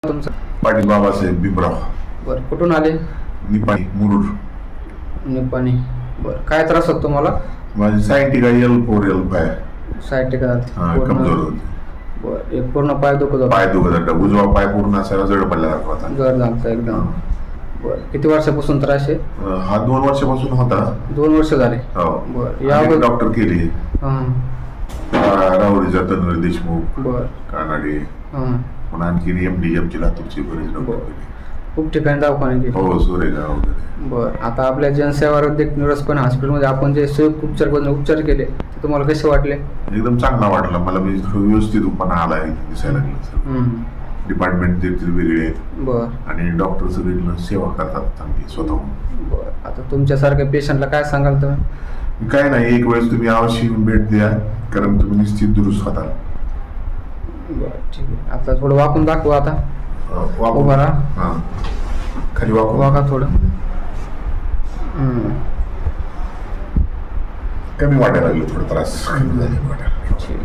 तुमचं? पाटील बाबासाहेब भीमराव. बरं, कुठून आले? निपाणी मुरुड. निपाणी. बरं, काय त्रास होतो तुम्हाला? माझी सायंटिका L4 L5 सायटिका कमजोर होती. बरं, एक पूर्ण पाय दुखत होता? पाय दुखत होता, उजवा पाय पूर्ण असा जड पडल्यासारखा होता. जड झालता एकदम. बरं, किती वर्षापासून त्रास आहे? हा 2 वर्षापासून होता. 2 वर्ष झाले. हो. बरं, या डॉक्टर केली. हां. राहुरीचा तन्वीर देशमुख, बरं, कानाडे, हां. पुन्हा आणखी MDMची लातूरची बरेच डॉक्टर केली. खूप ठिकाणी दवाखाने केले. हो, सुरेगाव वगैरे. बरं, आता आपल्या जनसेवा आरोग्य निरसपण हॉस्पिटलमध्ये आपण जे संयुक्त उपचार केले ते तुम्हाला कसे वाटले? एकदम चांगला वाटला मला. मी व्यवस्थित आलाय दिसायला लागलं. डिपार्टमेंट देखील वेगळे आहेत. बरं. आणि डॉक्टर सगळी सेवा करतात चांगली स्वतःहून. बरं, आता तुमच्यासारख्या पेशंटला काय सांगाल तुम्ही? काय नाही, एक वेळेस तुम्ही अवश्य येऊन भेट द्या, कारण तुम्ही निश्चित दुरुस्त होता. बरं, ठीक आहे. आता थोडं वाकून दाखवा. आता उभा राहा. खाली वाका थोडं. कमी वाटायला लागलं, थोडं त्रास कमी झाले वाटायला. ठीक.